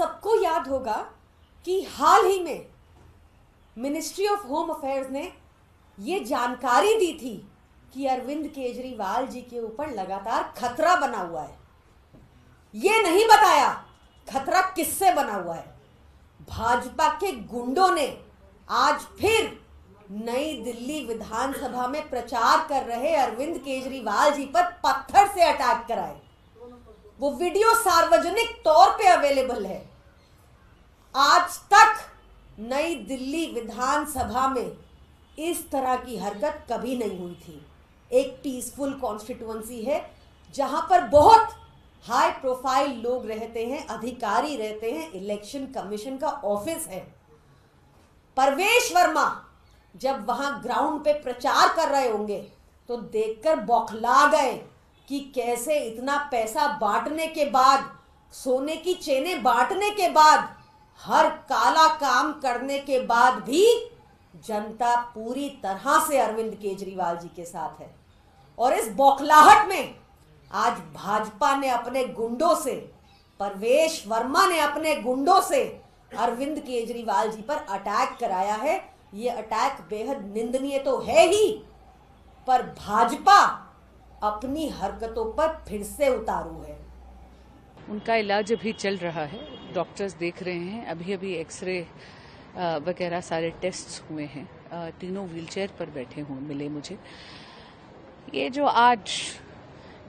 सबको याद होगा कि हाल ही में मिनिस्ट्री ऑफ होम अफेयर्स ने ये जानकारी दी थी कि अरविंद केजरीवाल जी के ऊपर लगातार खतरा बना हुआ है। ये नहीं बताया खतरा किससे बना हुआ है। भाजपा के गुंडों ने आज फिर नई दिल्ली विधानसभा में प्रचार कर रहे अरविंद केजरीवाल जी पर पत्थर से अटैक कराए। वो वीडियो सार्वजनिक तौर पे अवेलेबल है। आज तक नई दिल्ली विधानसभा में इस तरह की हरकत कभी नहीं हुई थी। एक पीसफुल कॉन्स्टिट्यूएंसी है जहां पर बहुत हाई प्रोफाइल लोग रहते हैं, अधिकारी रहते हैं, इलेक्शन कमीशन का ऑफिस है। परवेश वर्मा जब वहां ग्राउंड पे प्रचार कर रहे होंगे तो देखकर बौखला गए कि कैसे इतना पैसा बांटने के बाद, सोने की चेनें बांटने के बाद, हर काला काम करने के बाद भी जनता पूरी तरह से अरविंद केजरीवाल जी के साथ है। और इस बौखलाहट में आज भाजपा ने अपने गुंडों से, परवेश वर्मा ने अपने गुंडों से अरविंद केजरीवाल जी पर अटैक कराया है। ये अटैक बेहद निंदनीय तो है ही, पर भाजपा अपनी हरकतों पर फिर से उतारू है। उनका इलाज अभी चल रहा है, डॉक्टर्स देख रहे हैं। अभी अभी एक्सरे वगैरह सारे टेस्ट्स हुए हैं। तीनों व्हीलचेयर पर बैठे हुए मिले मुझे। ये जो आज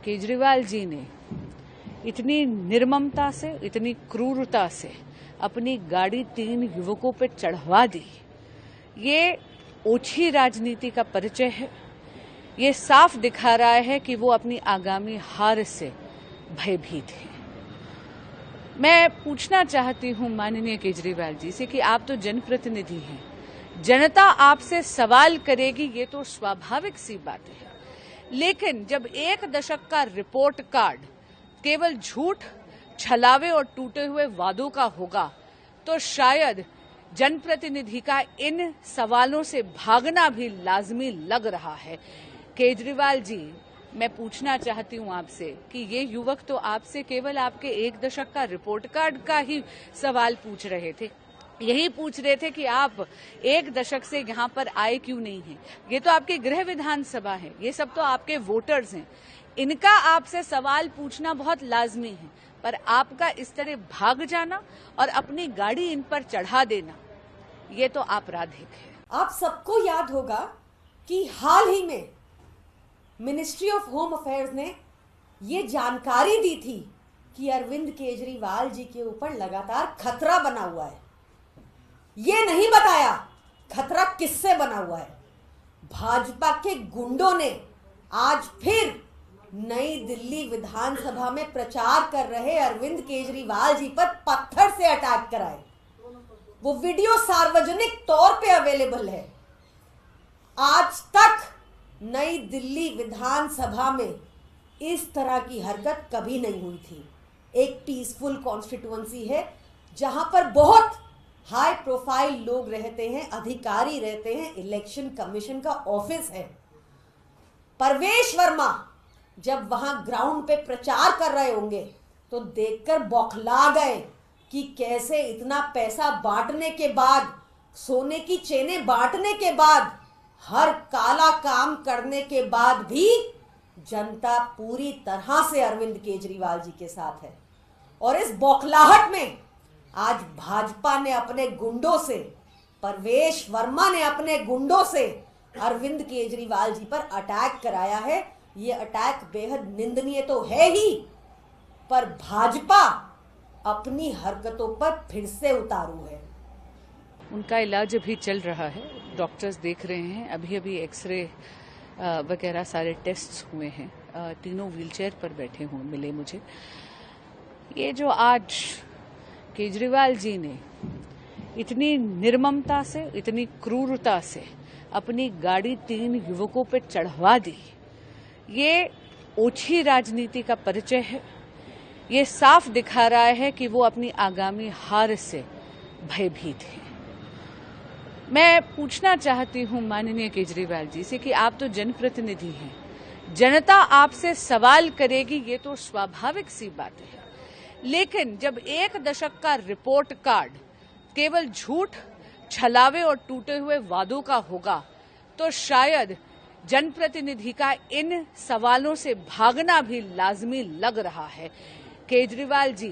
केजरीवाल जी ने इतनी निर्ममता से, इतनी क्रूरता से अपनी गाड़ी 3 युवकों पर चढ़वा दी, ये ओछी राजनीति का परिचय है। ये साफ दिखा रहा है कि वो अपनी आगामी हार से भयभीत है। मैं पूछना चाहती हूं माननीय केजरीवाल जी से कि आप तो जनप्रतिनिधि हैं, जनता आपसे सवाल करेगी, ये तो स्वाभाविक सी बात है। लेकिन जब 1 दशक का रिपोर्ट कार्ड केवल झूठ, छलावे और टूटे हुए वादों का होगा तो शायद जनप्रतिनिधि का इन सवालों से भागना भी लाजमी लग रहा है। केजरीवाल जी, मैं पूछना चाहती हूं आपसे कि ये युवक तो आपसे केवल आपके 1 दशक का रिपोर्ट कार्ड का ही सवाल पूछ रहे थे। यही पूछ रहे थे कि आप 1 दशक से यहाँ पर आए क्यों नहीं हैं। ये तो आपकी गृह विधानसभा है, ये सब तो आपके वोटर्स हैं। इनका आपसे सवाल पूछना बहुत लाजमी है, पर आपका इस तरह भाग जाना और अपनी गाड़ी इन पर चढ़ा देना, ये तो आपराधिक है। आप सबको याद होगा कि हाल ही में मिनिस्ट्री ऑफ होम अफेयर्स ने ये जानकारी दी थी कि अरविंद केजरीवाल जी के ऊपर लगातार खतरा बना हुआ है। ये नहीं बताया खतरा किससे बना हुआ है। भाजपा के गुंडों ने आज फिर नई दिल्ली विधानसभा में प्रचार कर रहे अरविंद केजरीवाल जी पर पत्थर से अटैक कराए। वो वीडियो सार्वजनिक तौर पे अवेलेबल है। आज तक नई दिल्ली विधानसभा में इस तरह की हरकत कभी नहीं हुई थी। एक पीसफुल कॉन्स्टिट्यूएंसी है जहां पर बहुत हाई प्रोफाइल लोग रहते हैं, अधिकारी रहते हैं, इलेक्शन कमीशन का ऑफिस है। परवेश वर्मा जब वहां ग्राउंड पे प्रचार कर रहे होंगे तो देखकर बौखला गए कि कैसे इतना पैसा बांटने के बाद, सोने की चेनें बांटने के बाद, हर काला काम करने के बाद भी जनता पूरी तरह से अरविंद केजरीवाल जी के साथ है। और इस बौखलाहट में आज भाजपा ने अपने गुंडों से, परवेश वर्मा ने अपने गुंडों से अरविंद केजरीवाल जी पर अटैक कराया है। ये अटैक बेहद निंदनीय तो है ही, पर भाजपा अपनी हरकतों पर फिर से उतारू है। उनका इलाज अभी चल रहा है, डॉक्टर्स देख रहे हैं। अभी अभी एक्सरे वगैरह सारे टेस्ट्स हुए हैं। तीनों व्हीलचेयर पर बैठे हुए मिले मुझे। ये जो आज केजरीवाल जी ने इतनी निर्ममता से, इतनी क्रूरता से अपनी गाड़ी 3 युवकों पर चढ़वा दी, ये ओछी राजनीति का परिचय है। ये साफ दिखा रहा है कि वो अपनी आगामी हार से भयभीत है। मैं पूछना चाहती हूं माननीय केजरीवाल जी से कि आप तो जनप्रतिनिधि हैं, जनता आपसे सवाल करेगी, ये तो स्वाभाविक सी बात है। लेकिन जब 1 दशक का रिपोर्ट कार्ड केवल झूठ, छलावे और टूटे हुए वादों का होगा तो शायद जनप्रतिनिधि का इन सवालों से भागना भी लाजमी लग रहा है। केजरीवाल जी,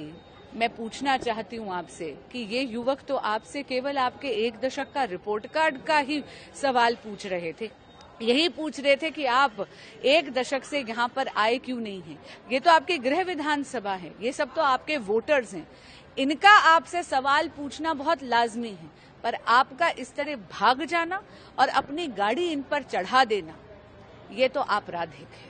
मैं पूछना चाहती हूं आपसे कि ये युवक तो आपसे केवल आपके 1 दशक का रिपोर्ट कार्ड का ही सवाल पूछ रहे थे, यही पूछ रहे थे कि आप 1 दशक से यहाँ पर आए क्यों नहीं हैं। ये तो आपकी गृह विधानसभा है, ये सब तो आपके वोटर्स हैं, इनका आपसे सवाल पूछना बहुत लाजमी है। पर आपका इस तरह भाग जाना और अपनी गाड़ी इन पर चढ़ा देना, ये तो आपराधिक है।